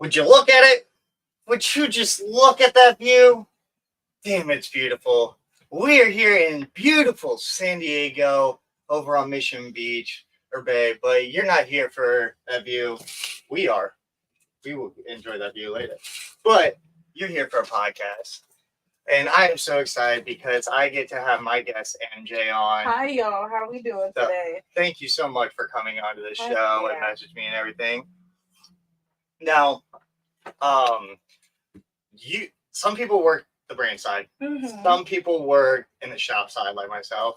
Would you look at it? Would you just look at that view? Damn, it's beautiful. We're here in beautiful San Diego over on Mission Beach or Bay, but you're not here for that view. We are. We will enjoy that view later. But you're here for a podcast. And I am so excited because I get to have my guest MJ on. Hi, y'all. How we doing today? Thank you so much for coming onto the show Yeah. and message me and everything. Now, some people work the brand side. Mm-hmm. Some people work in the shop side, like myself,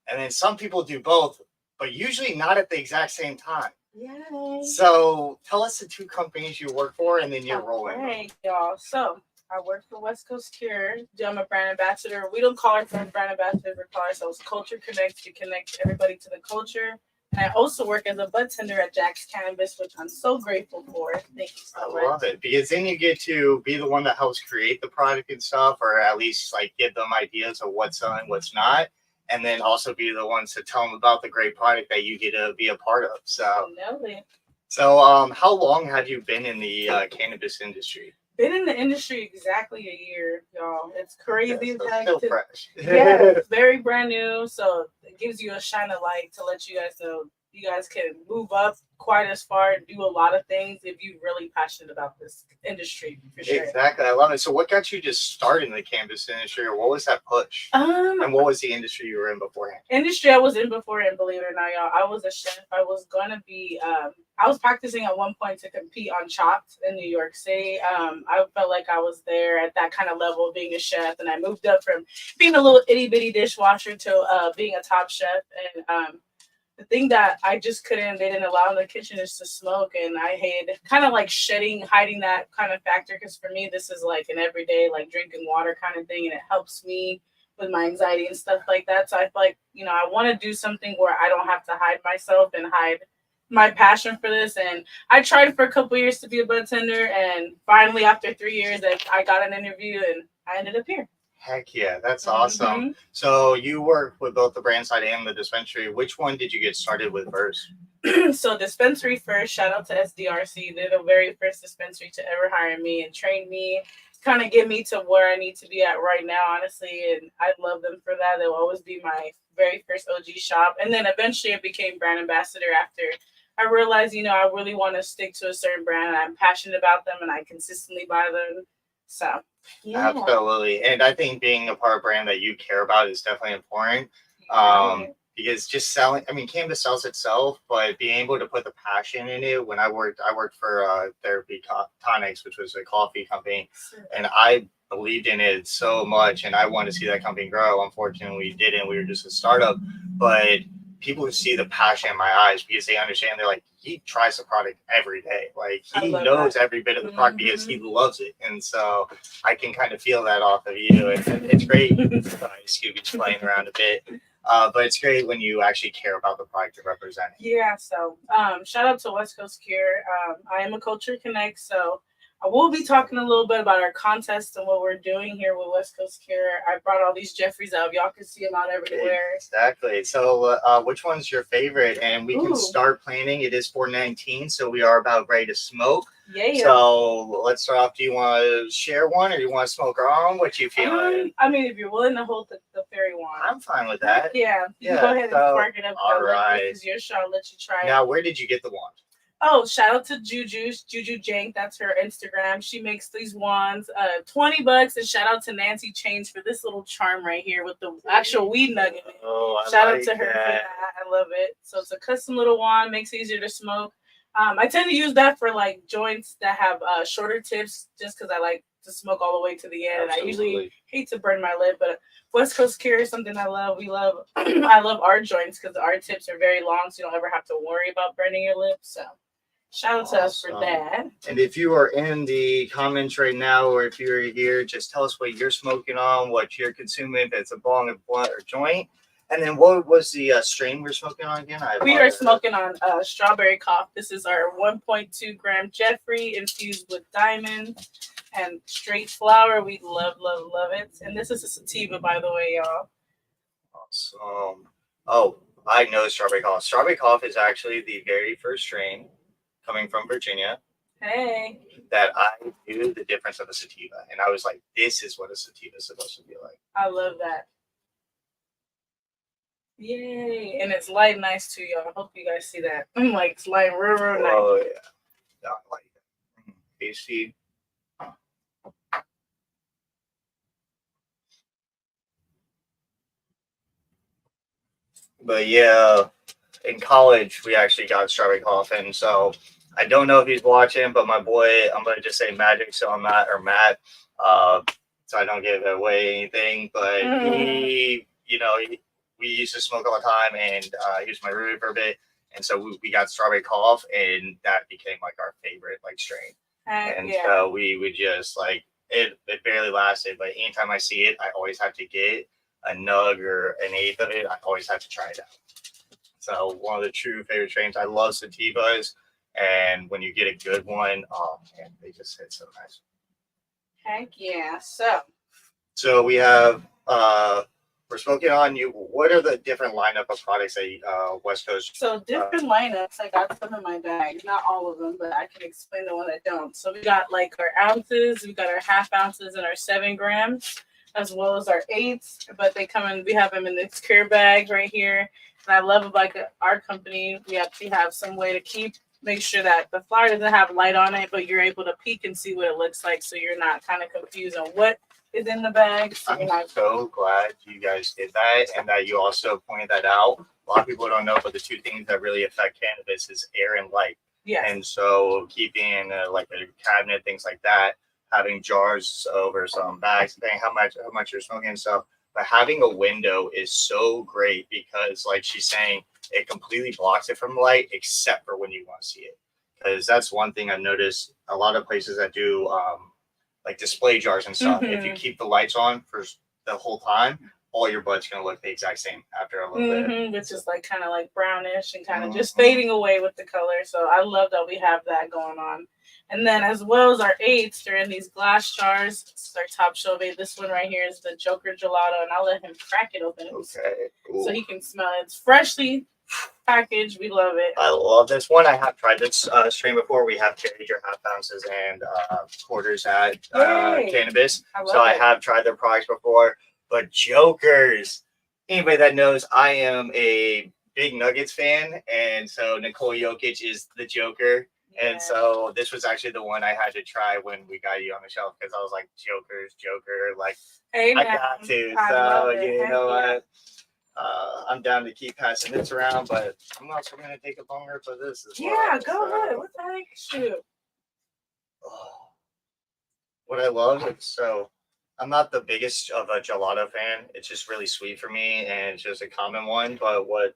and then some people do both, but usually not at the exact same time. Yay. So, tell us the two companies you work for, and then your role in them. Hey, y'all. So, I work for West Coast Cure. I'm a brand ambassador. We don't call ourselves brand ambassadors. We call ourselves Culture Connect to connect everybody to the culture. And I also work as a Budtender at Jaxx Cannabis, which I'm so grateful for. Thank you so much. I love it because then you get to be the one that helps create the product and stuff, or at least like give them ideas of what's selling, what's not, and then also be the ones to tell them about the great product that you get to be a part of. So, how long have you been in the cannabis industry? Been in the industry exactly a year, y'all. It's crazy. Yeah, so still fresh. Yeah, it's very brand new. So it gives you a shine of light to let you guys know you guys can move up quite as far and do a lot of things if you're really passionate about this industry, for sure. Exactly. I love it. So what got you just started in the cannabis industry, or what was that push? And what was the industry you were in beforehand? Industry I was in beforehand, believe it or not, y'all. I was a chef. I was going to be, I was practicing at one point to compete on Chopped in New York City. I felt like I was there at that kind of level of being a chef, and I moved up from being a little itty bitty dishwasher to being a top chef. And the thing that I just they didn't allow in the kitchen is to smoke. And I hated kind of like hiding that kind of factor. Because for me, this is like an everyday, like drinking water kind of thing. And it helps me with my anxiety and stuff like that. So I feel like, I want to do something where I don't have to hide myself and hide my passion for this. And I tried for a couple years to be a Budtender. And finally, after 3 years, I got an interview and I ended up here. Heck yeah, that's awesome. So you work with both the brand side and the dispensary. Which one did you get started with first? So dispensary first, shout out to SDRC. They're the very first dispensary to ever hire me and train me, kind of get me to where I need to be at right now, honestly. And I love them for that. They'll always be my very first OG shop. And then eventually I became brand ambassador after I realized, I really want to stick to a certain brand and I'm passionate about them and I consistently buy them. So, yeah. Absolutely. And I think being a part of a brand that you care about is definitely important. Because just selling, cannabis sells itself, but being able to put the passion in it. When I worked for Therapy Tonics, which was a coffee company, and I believed in it so much, and I wanted to see that company grow. Unfortunately, we didn't. We were just a startup, but people who see the passion in my eyes because they understand. They're like, he tries the product every day. Like he knows every bit of the product because he loves it. And so I can kind of feel that off of you. And it's great. Scooby's playing around a bit. But it's great when you actually care about the product you're representing. Yeah. So shout out to West Coast Cure. I am a Culture Connect. So I will be talking a little bit about our contest and what we're doing here with West Coast Cure. I brought all these Jeffries out. Y'all can see them out everywhere. Exactly. So which one's your favorite? And we can start planning. It is 4/19, so we are about ready to smoke. Yeah. So let's start off. Do you want to share one or do you want to smoke our own? What you feeling? If you're willing to hold the fairy one. I'm fine with that. Yeah. You go ahead and spark it up. All right. This is your show. I'll let you try it. Now, where did you get the wand? Oh, shout out to Juju Jank. That's her Instagram. She makes these wands, $20. And shout out to Nancy Chains for this little charm right here with the actual weed nugget. Shout out to her for that. I love it. So it's a custom little wand, makes it easier to smoke. I tend to use that for like joints that have shorter tips, just because I like to smoke all the way to the end. Absolutely. And I usually hate to burn my lip, but West Coast Cure is something I love. We love. I love our joints because our tips are very long, so you don't ever have to worry about burning your lips. So. Shout out to us for that. And if you are in the comments right now, or if you're here, just tell us what you're smoking on, what you're consuming, if it's a bong, a blunt, or joint. And then what was the strain we're smoking on again? We are smoking on Strawberry Cough. This is our 1.2 gram Jeffrey infused with diamond and straight flower. We love, love, love it. And this is a sativa, by the way, y'all. Awesome. Oh, I know Strawberry Cough. Strawberry Cough is actually the very first strain coming from Virginia. Hey. that I knew the difference of a sativa, and I was like, "This is what a sativa is supposed to be like." I love that. Yay! And it's light nice too, y'all. I hope you guys see that. I'm like, it's light real nice. Oh yeah, I like it. AC. But yeah, in college we actually got strawberry coffin. So I don't know if he's watching, but my boy, I'm gonna just say Magic, so I'm Matt or Matt, so I don't give away anything. But he, we used to smoke all the time, and he was my roommate for a bit, and so we got strawberry cough, and that became like our favorite like strain. And so we would just like it barely lasted, but anytime I see it, I always have to get a nug or an eighth of it. I always have to try it out. So one of the true favorite strains. I love sativas, and when you get a good one, oh man, they just hit so nice. Heck yeah! So we have we're smoking on you. What are the different lineup of products that West Coast? So different lineups. I got some in my bag. Not all of them, but I can explain the one I don't. So we got like our ounces. We got our half ounces and our 7 grams, as well as our 8s. But they come in. We have them in this clear bag right here. And I love about our company, we actually have some way to make sure that the flower doesn't have light on it, but you're able to peek and see what it looks like, so you're not kind of confused on what is in the bag. So I'm so glad you guys did that, and that you also pointed that out. A lot of people don't know, but the two things that really affect cannabis is air and light. Yeah. And so keeping like a cabinet, things like that, having jars over some bags, depending how much you're smoking and stuff. But having a window is so great because, like she's saying, it completely blocks it from light, except for when you want to see it. Because that's one thing I've noticed. A lot of places that do like display jars and stuff. If you keep the lights on for the whole time, all your bud's gonna look the exact same after a little bit. Which is like kind of like brownish and kind of just fading away with the color. So I love that we have that going on. And then as well as our 8s, they're in these glass jars. This is our top shelf 8. This one right here is the Joker Gelato, and I'll let him crack it open. Okay. Cool. So he can smell it. It's freshly packaged. We love it. I love this one. I have tried this strain before. We have carried your half ounces and quarters at Cannabis. I have tried their products before. But Jokers, anybody that knows, I am a big Nuggets fan, and so Nikola Jokic is the Joker. Yeah. And so this was actually the one I had to try when we got you on the shelf, because I was like, Joker, like, hey, I got to. So you know what? I'm down to keep passing this around, but I'm also going to take it longer for this as well. Yeah, go ahead. What the heck? Shoot. Oh. What I love is, so I'm not the biggest of a gelato fan. It's just really sweet for me, and it's just a common one. But what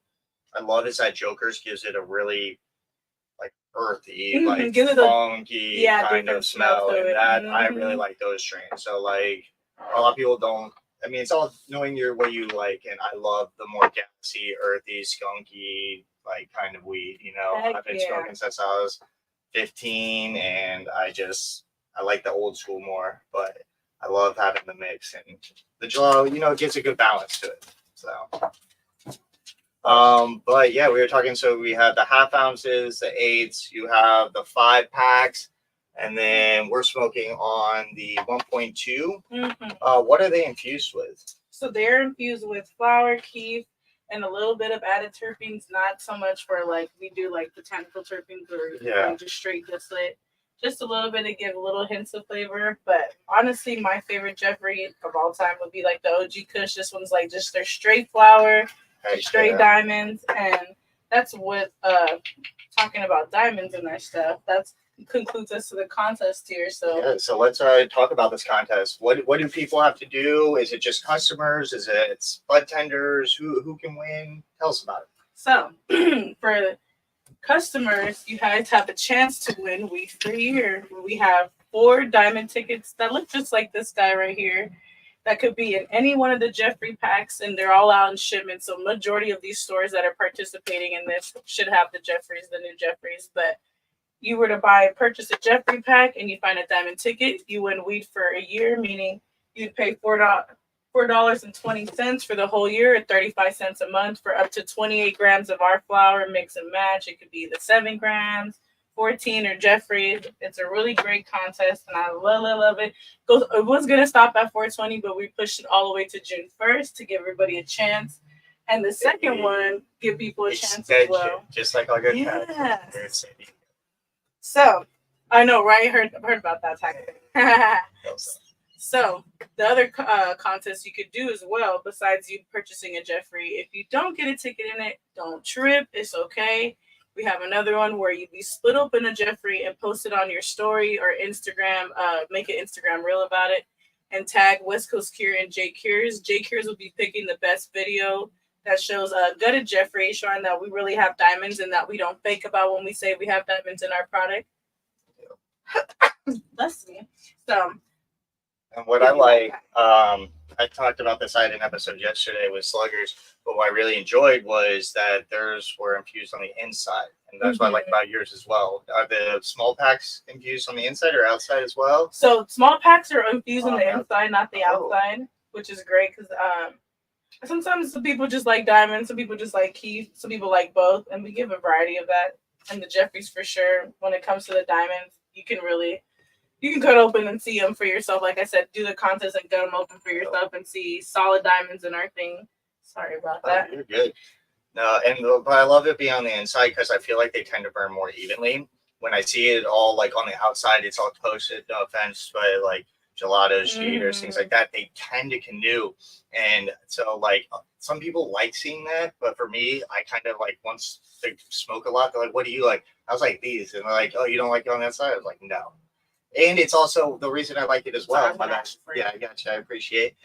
I love is that Joker's gives it a really like earthy, like funky kind of smell, and that I really like those strains. So like a lot of people don't. I mean, it's all knowing what you like, and I love the more gassy, earthy, skunky, like kind of weed. I've been smoking since I was 15, and I like the old school more, but I love having the mix, and the gelato, it gives a good balance to it. So, but yeah, we were talking. So we have the half ounces, the 8s, you have the 5 packs. And then we're smoking on the 1.2. What are they infused with? So they're infused with flower, kief, and a little bit of added terpenes. Not so much for like we do like botanical terpenes or just straight distillate. Just a little bit to give little hints of flavor. But honestly, my favorite Jeffrey of all time would be like the OG Kush. This one's like just their straight flower, straight diamonds, and that's what talking about diamonds and their stuff. That's concludes us to the contest here. So let's talk about this contest. What do people have to do? Is it just customers? Is it budtenders? Who can win? Tell us about it. So for customers, you guys have a chance to win week 3 here. We have 4 diamond tickets that look just like this guy right here. That could be in any one of the Jeffrey packs, and they're all out in shipment. So majority of these stores that are participating in this should have the Jeffreys, the new Jeffreys. But you were to purchase a Jeffrey pack and you find a diamond ticket, you win weed for a year, meaning you'd pay $4.20 for the whole year at 35 cents a month for up to 28 grams of our flour, mix and match. It could be the 7 grams, 14 or Jeffrey. It's a really great contest, and I love it. It was gonna stop at 420, but we pushed it all the way to June 1st to give everybody a chance. And the second one, give people a chance as well. Just like our good Yes. So, I know, right? Heard about that tactic. So, the other contest you could do as well, besides you purchasing a Jeffrey, if you don't get a ticket in it, don't trip. It's okay. We have another one where you be split open a Jeffrey and post it on your story or Instagram. Make an Instagram reel about it and tag West Coast Cure and J Cures. J Cures will be picking the best video that shows a gutted Jeffrey, showing that we really have diamonds and that we don't fake about when we say we have diamonds in our product. Bless me. So. And what I like, I talked about this. I had an episode yesterday with Sluggers, but what I really enjoyed was that theirs were infused on the inside, and that's what I like about yours as well. Are the small packs infused on the inside or outside as well? So small packs are infused on the inside, not the outside, which is great because sometimes some people just like diamonds, some people just like Keith, some people like both, and we give a variety of that. And the Jeffries for sure. When it comes to the diamonds, you can cut open and see them for yourself. Like I said, do the contest and cut them open for yourself and see solid diamonds in our thing. Sorry about that. You're good. No, but I love it being on the inside because I feel like they tend to burn more evenly. When I see it all like on the outside, it's all toasted. No offense, but like gelatos, cheaters, things like that, they tend to canoe. And so like some people like seeing that, but for me, I kind of like once they smoke a lot, they're like, "What do you like?" I was like, "These," and they're like, "Oh, you don't like it on that side?" I was like, "No." And it's also the reason I like it as well. Yeah, I gotcha. I appreciate.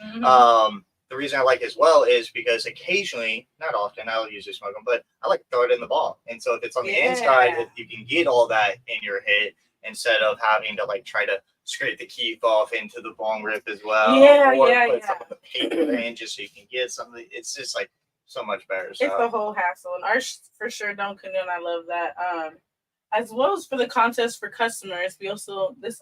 The reason I like it as well is because occasionally, not often, I'll usually smoke them, but I like to throw it in the bong. And so if it's on the inside, you can get all that in your hit instead of having to like try to scrape the keef off into the bong rip as well. Or put some of the paper in just so you can get something. It's just like so much better. So. It's the whole hassle. And ours for sure don't canoe, and I love that. As well as for the contest for customers, this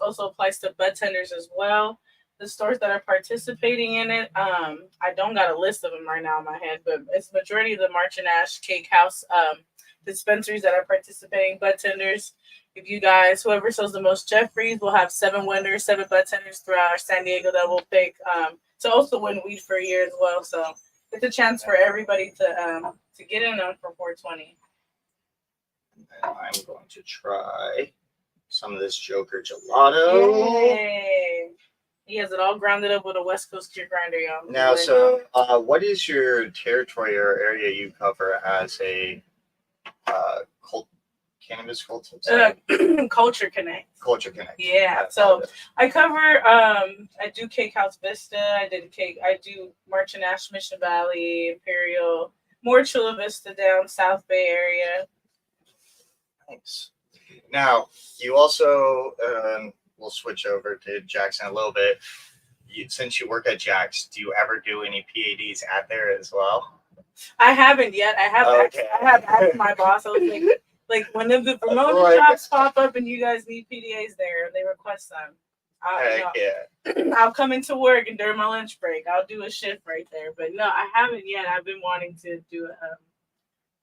also applies to Budtenders as well. The stores that are participating in it, I don't got a list of them right now in my head, but it's majority of the March and Ash Cake House dispensaries that are participating. Budtenders, if you guys, whoever sells the most Jeffries, will have 7 winners, 7 Budtenders throughout our San Diego that will pick to also win weed for a year as well. So it's a chance for everybody to get in on for 420. I'm going to try some of this Joker gelato. Yay. He has it all grounded up with a West Coast Cure grinder, y'all. Now, so what is your territory or area you cover as a cannabis culture? Culture Connect. Culture Connect. Yeah. So I cover. I do Cake House Vista. I do March and Ash Mission Valley, Imperial, more Chula Vista down South Bay area. Thanks. Now, you also, we'll switch over to Jaxx in a little bit. Since you work at Jaxx, do you ever do any PADs at there as well? I haven't yet. I have asked my boss. I was like when the Ramona shops pop up and you guys need PDAs there, they request them. I'll come into work and during my lunch break, I'll do a shift right there. But no, I haven't yet. I've been wanting to do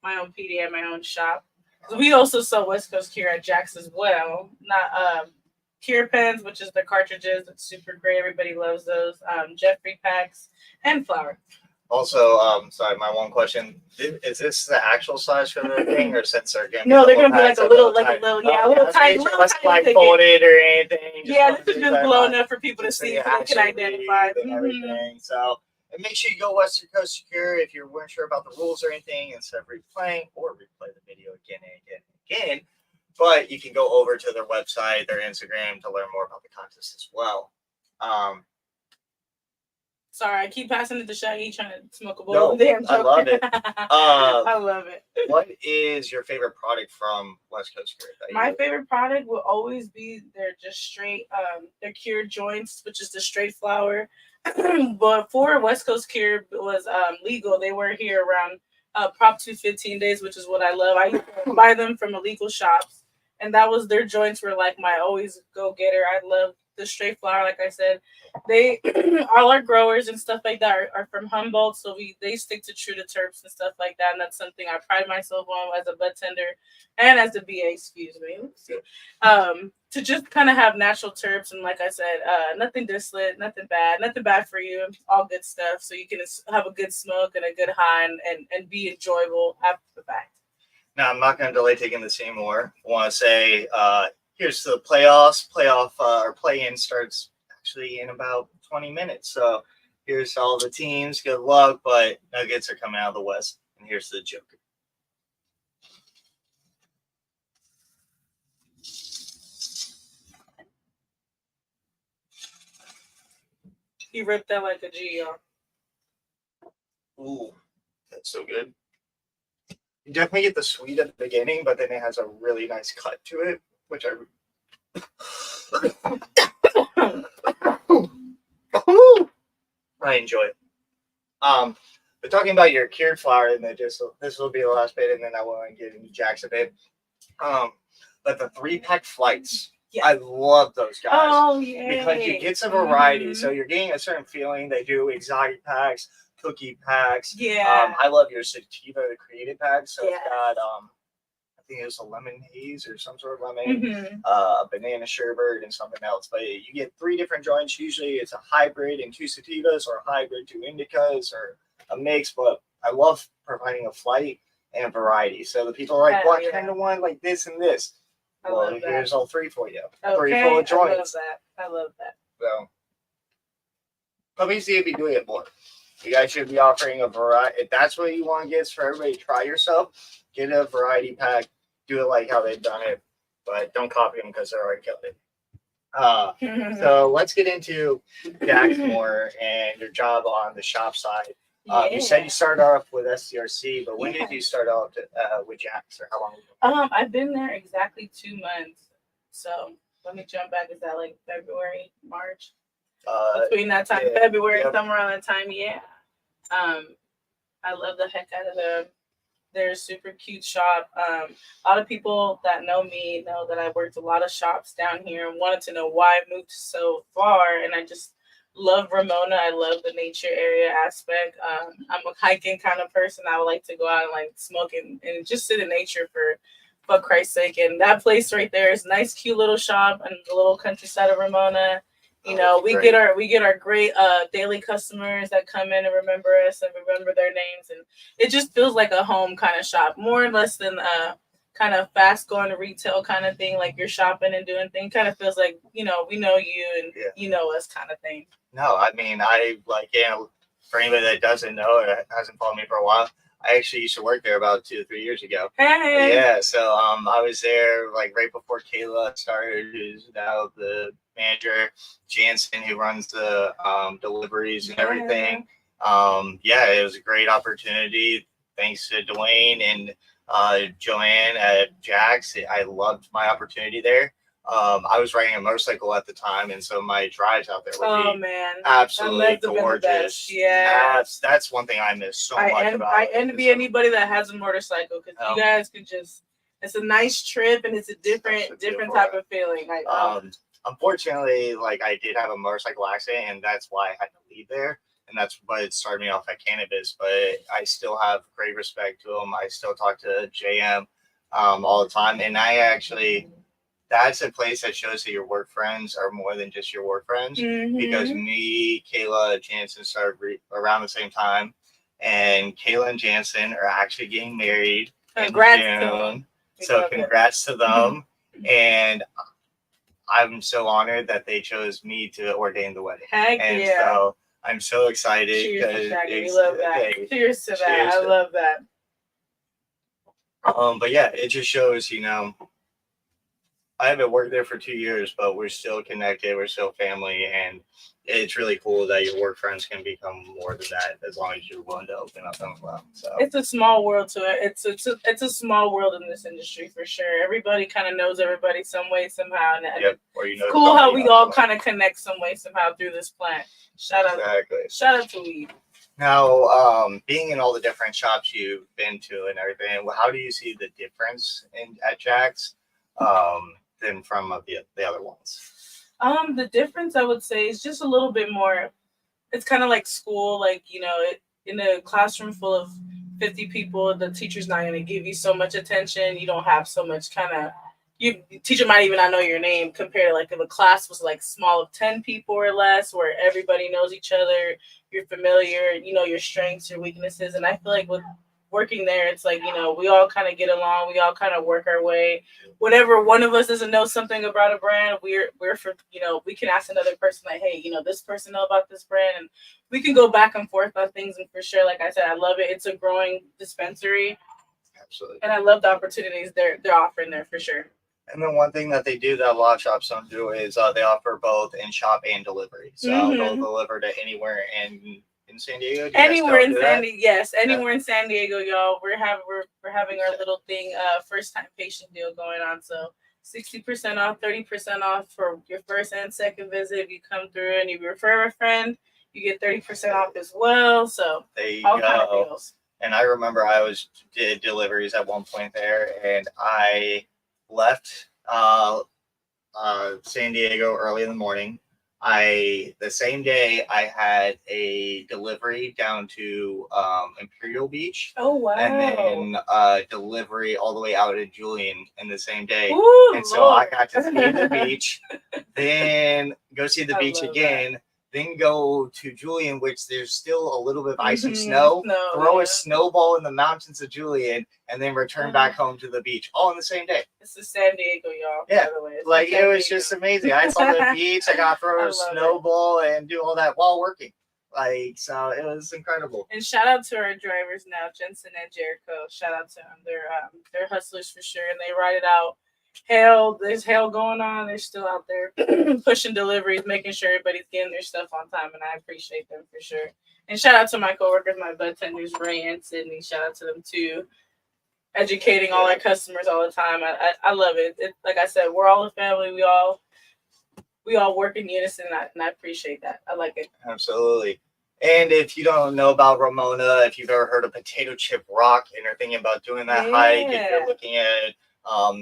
my own PDA at my own shop. We also sell West Coast Cure at Jaxx as well. Not Cure pens, which is the cartridges. It's super great. Everybody loves those. Jeffrey packs and flour. Also, sorry, my one question: is this the actual size for the thing, or since they're getting? No, they're gonna be like a little tiny, like folded or anything. This is just blow enough for people to see so they can identify everything. So. And make sure you go Western Coast Secure if you weren't sure about the rules or anything instead of replaying or replay the video again and again. But you can go over to their website, their Instagram to learn more about the contest as well. Sorry, I keep passing it to Shaggy trying to smoke a bowl. No, I love it. I love it. What is your favorite product from West Coast Cure? My favorite product will always be their just straight, their Cure joints, which is the straight flour. But before West Coast Cure was legal, they were here around Prop 215 days, which is what I love. I used to buy them from illegal shops, and that was their joints were like my always go-getter. I love the straight flower, like I said, they all our growers and stuff like that are from Humboldt, so they stick to true to terps and stuff like that, and that's something I pride myself on as a Budtender and as a BA. Excuse me. To just kind of have natural terps and, like I said, nothing distillate, nothing bad for you, all good stuff, so you can have a good smoke and a good high and be enjoyable after the fact. Now, I'm not going to delay taking this anymore. I want to say here's the playoffs. Play-in starts actually in about 20 minutes. So here's all the teams. Good luck, but Nuggets are coming out of the West. And here's the Joker. He ripped that like a G, y'all. Ooh, that's so good. You definitely get the sweet at the beginning, but then it has a really nice cut to it, which I enjoy. But talking about your cured flower, and then this will be the last bit, and then I want to get into Jaxx a bit. But the 3-pack flights. Yeah. I love those guys. Oh, yeah. Because you get some variety. Mm-hmm. So you're getting a certain feeling. They do exotic packs, cookie packs. Yeah. I love your sativa, the created pack. So it's got, I think it was a lemon haze or some sort of lemon, banana sherbet, and something else. But you get 3 different joints. Usually it's a hybrid and 2 sativas, or a hybrid, 2 indicas, or a mix. But I love providing a flight and a variety. So the people are like, what kind of one, like this and this? Well, here's all 3 for you. Okay. 3 full of joints. I love that. So, let me see if you do it more. You guys should be offering a variety. If that's what you want to get, for everybody to try yourself, get a variety pack. Do it like how they've done it, but don't copy them because they're already killed it. So let's get into Jaxx more and your job on the shop side. You said you started off with SCRC, but when did you start off with Jaxx, or how long? I've been there exactly 2 months. So let me jump back. Is that like February, March? Between that time, February, somewhere around that time, I love the heck out of them. They're a super cute shop. A lot of people that know me know that I worked a lot of shops down here and wanted to know why I moved so far, and I just love Ramona. I love the nature area aspect. I'm a hiking kind of person. I would like to go out and like smoke and just sit in nature for Christ's sake. And that place right there is a nice, cute little shop in the little countryside of Ramona. You know, we get our great daily customers that come in and remember us and remember their names, and it just feels like a home kind of shop, more or less than kind of fast going retail kind of thing, like you're shopping and doing things. Kind of feels like, you know, we know you and you know us kind of thing. No, I mean, for anybody that doesn't know or hasn't followed me for a while, I actually used to work there about 2 or 3 years ago. Hey. Yeah, so I was there like right before Kayla started, who's now the manager, Jansen, who runs the deliveries and everything. It was a great opportunity. Thanks to Dwayne and Joanne at Jaxx. I loved my opportunity there. I was riding a motorcycle at the time, and so my drives out there would be absolutely gorgeous. Yeah, that's one thing I miss so much about it. I envy anybody that has a motorcycle, because you guys could just, it's a nice trip and it's a different type of feeling. Unfortunately, like, I did have a motorcycle accident, and that's why I had to leave there. And that's what started me off at Cannabis. But I still have great respect to them. I still talk to JM all the time. And that's a place that shows that your work friends are more than just your work friends. Because me, Kayla, Jansen started around the same time. And Kayla and Jansen are actually getting married in June. So congrats to them. And I'm so honored that they chose me to ordain the wedding. So I'm so excited. Cheers to that. We love that. Cheers to that. I love that. But yeah, it just shows, you know, I haven't worked there for 2 years, but we're still connected. We're still family, and it's really cool that your work friends can become more than that, as long as you're willing to open up them well. So it's a small world to it. It's a small world in this industry for sure. Everybody kind of knows everybody some way, somehow. And it's cool how we all kind of connect some way, somehow through this plant. Shout out to weed. Now, being in all the different shops you've been to and everything, how do you see the difference at Jaxx than from the other ones? The difference I would say is just a little bit more. It's kind of like school, like in a classroom full of 50 people, the teacher's not going to give you so much attention. You don't have so much kind of. The teacher might even not know your name compared to like if a class was like small of 10 people or less, where everybody knows each other, you're familiar, you know your strengths, your weaknesses, and I feel like with working there, it's like we all kind of get along, we all kind of work our way. Whenever one of us doesn't know something about a brand, we're for we can ask another person like, hey, this person know about this brand, and we can go back and forth on things. And for sure, like I said, I love it. It's a growing dispensary, Absolutely. and I love the opportunities they're offering there for sure. And then one thing that they do that a lot of shops don't do is they offer both in shop and delivery. So they'll deliver to anywhere in San Diego. Anywhere in San Diego, yes, anywhere in San Diego, y'all. We're having our little thing, first time patient deal going on. So 60% off, 30% off for your first and second visit. If you come through and you refer a friend, you get 30% off as well. So there you all go. kind of deals. And I remember I did deliveries at one point there, and I left San Diego early in the morning. The same day I had a delivery down to Imperial Beach. Oh wow! And then delivery all the way out to Julian in the same day. Ooh, and so Lord. I got to see the beach, then go see the beach again. Then go to Julian, which there's still a little bit of ice and snow. Throw a snowball in the mountains of Julian, and then return back home to the beach, all in the same day. It's the San Diego, y'all. Yeah, by the way. like it was just amazing. I saw the beach. I got to throw a snowball and do all that while working. Like, so it was incredible. And shout out to our drivers now, Jensen and Jericho. Shout out to them. They're hustlers for sure, and they ride it out. There's hail going on. They're still out there pushing deliveries, making sure everybody's getting their stuff on time, and I appreciate them for sure. And shout out to my coworkers, my Budtenders, Ray and Sydney. Shout out to them too, educating all our customers all the time. I love it. Like I said, we're all a family. We all work in unison, and I appreciate that. I like it. Absolutely. And if you don't know about Ramona, if you've ever heard of Potato Chip Rock and are thinking about doing that hike, if you're looking at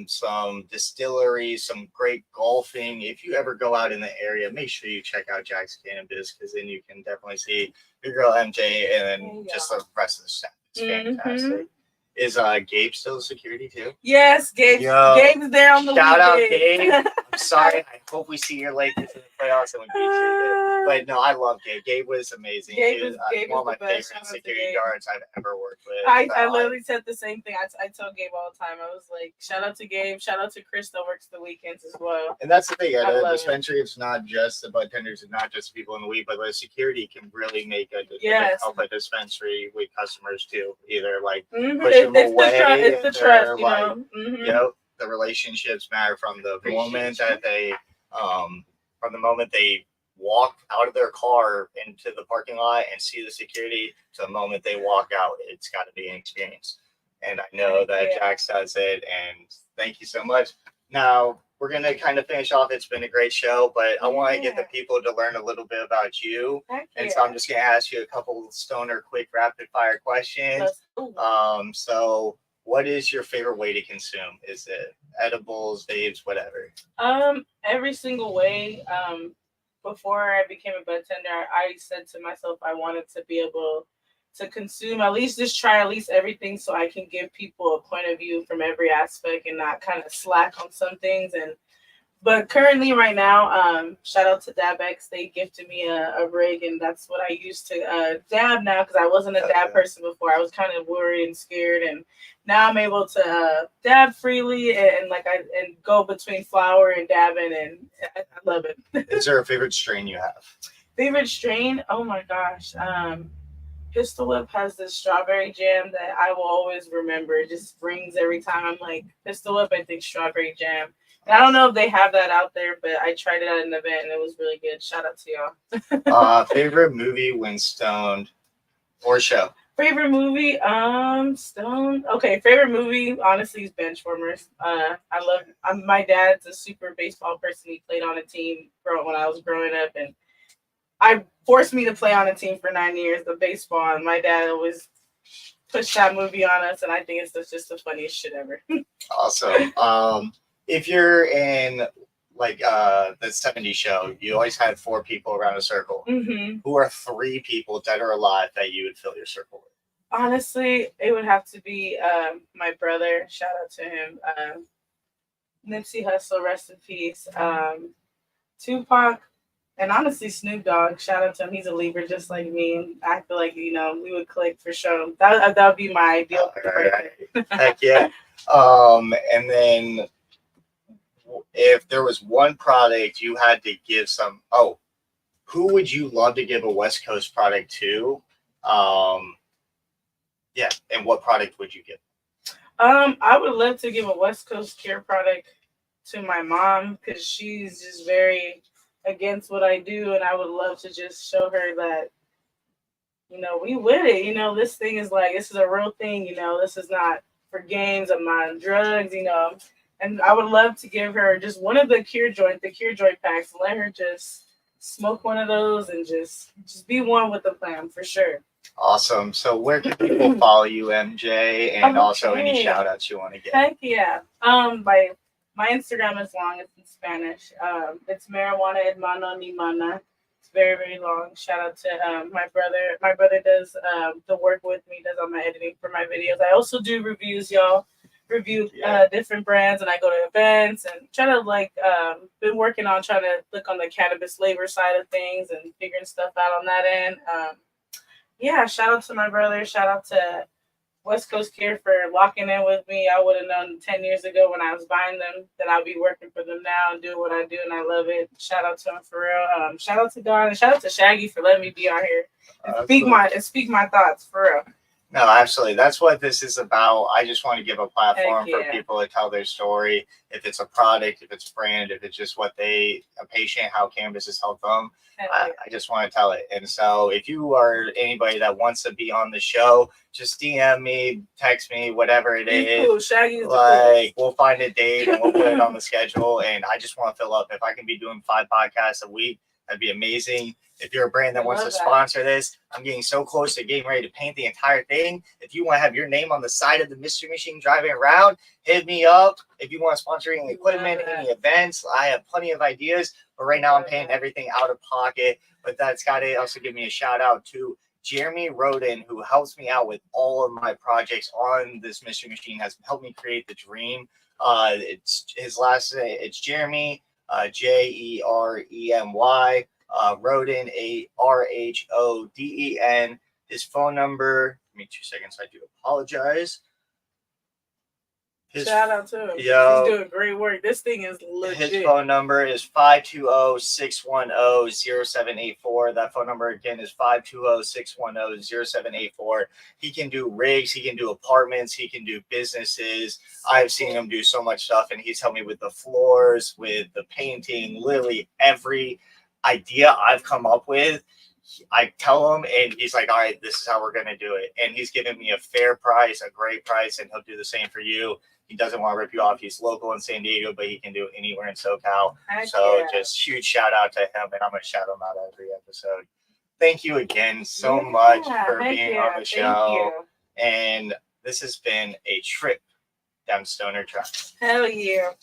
some distilleries, some great golfing. If you ever go out in the area, make sure you check out Jaxx Cannabis, because then you can definitely see your girl MJ and then just the rest of the staff. It's fantastic. Is Gabe still security too? Yes, Gabe. Gabe's there on the shout weekend. Out, Gabe. I'm sorry. I hope we see your Lakers in the playoffs and we beat you. But no, I love Gabe. Gabe was amazing. Gabe was one of my favorite security guards I've ever worked with. I literally said the same thing. I tell Gabe all the time. I was like, shout out to Gabe. Shout out to Chris that works the weekends as well. And that's the thing. At a dispensary, it's not just the budtenders, it's not just people in the weed, but the security can really make help a dispensary with customers too. Either like push them away. It's the trust, you know. You know, the relationships matter from the moment that they walk out of their car into the parking lot and see the security to the moment they walk out. It's got to be an experience. And I know that Jaxx does it. And thank you so much. Now, we're going to kind of finish off. It's been a great show, but I want to get the people to learn a little bit about you. And so I'm just going to ask you a couple stoner quick rapid fire questions. So what is your favorite way to consume? Is it edibles, vapes, whatever? Every single way. Before I became a budtender, I said to myself I wanted to be able to consume just try everything, so I can give people a point of view from every aspect and not kind of slack on some things. But currently right now, shout out to DabX, they gifted me a rig, and that's what I use to dab now, because I wasn't a dab person before. I was kind of worried and scared, and now I'm able to dab freely and go between flower and dabbing, and I love it. Is there a favorite strain you have? Favorite strain? Oh my gosh. Pistol Whip has this strawberry jam that I will always remember. It just rings every time I'm like, Pistol Whip, I think strawberry jam. And I don't know if they have that out there, but I tried it at an event and it was really good. Shout out to y'all. Favorite movie when stoned or show? Favorite movie, stoned. Okay, favorite movie, honestly, is Benchwarmers. My dad's a super baseball person. He played on a team when I was growing up, and I forced me to play on a team for 9 years of baseball, and my dad always pushed that movie on us, and I think it's just the funniest shit ever. Awesome. If you're in like the 70s show, you always had 4 people around a circle. Mm-hmm. Who are 3 people, dead or alive, that you would fill your circle with? Honestly, it would have to be my brother. Shout out to him. Nipsey Hussle, rest in peace. Tupac, and honestly Snoop Dogg. Shout out to him. He's a Libra just like me. I feel like we would click for sure. That would be my ideal. Right. Heck yeah. And then if there was one product you had to give who would you love to give a West Coast product to? Yeah, and what product would you give? I would love to give a West Coast care product to my mom because she's just very against what I do, and I would love to just show her that we with it. This thing is like this is a real thing. This is not for games. I'm not on drugs. And I would love to give her just one of the cure joint packs, and let her just smoke one of those and just be one with the plan for sure. Awesome. So where can people follow you, MJ, and also any shout outs you want to get? Heck yeah. My Instagram is long, it's in Spanish. It's marijuana hermano ni mana. It's very, very long. Shout out to my brother. My brother does the work with me, does all my editing for my videos. I also do reviews, y'all. Review different brands, and I go to events and try to been working on trying to look on the cannabis labor side of things and figuring stuff out on that end. Shout out to my brother. Shout out to West Coast Care for locking in with me. I would have known 10 years ago when I was buying them that I'll be working for them now and doing what I do, and I love it. Shout out to him for real. Shout out to God, and shout out to Shaggy for letting me be on here and speak my thoughts for real. No, absolutely. That's what this is about. I just want to give a platform for people to tell their story. If it's a product, if it's a brand, if it's just a patient, how cannabis has helped them. I just want to tell it. And so if you are anybody that wants to be on the show, just DM me, text me, whatever it is. Cool. Shaggy is we'll find a date and we'll put it on the schedule. And I just want to fill up. If I can be doing 5 podcasts a week, that'd be amazing. If you're a brand that wants to sponsor this, I'm getting so close to getting ready to paint the entire thing. If you want to have your name on the side of the mystery machine driving around, hit me up. If you want to sponsor any equipment, any events, I have plenty of ideas. But right now I'm paying everything out of pocket. But that's got to also give me a shout out to Jeremy Roden, who helps me out with all of my projects on this mystery machine, has helped me create the dream. It's his last name. It's Jeremy, Jeremy. Roden, Arhoden. His phone number, give me 2 seconds, I do apologize. Shout out to him. He's doing great work. This thing is legit. His phone number is 520-610-0784. That phone number again is 520-610-0784. He can do rigs, he can do apartments, he can do businesses. I've seen him do so much stuff, and he's helped me with the floors, with the painting, literally every idea I've come up with. I tell him, and he's like, all right, this is how we're going to do it. And he's giving me a fair price, a great price, and he'll do the same for you. He doesn't want to rip you off. He's local in San Diego, but he can do it anywhere in SoCal. Just huge shout out to him, and I'm going to shout him out every episode. Thank you again so much for being on the show. And this has been a trip down Stoner Drive. Hell yeah.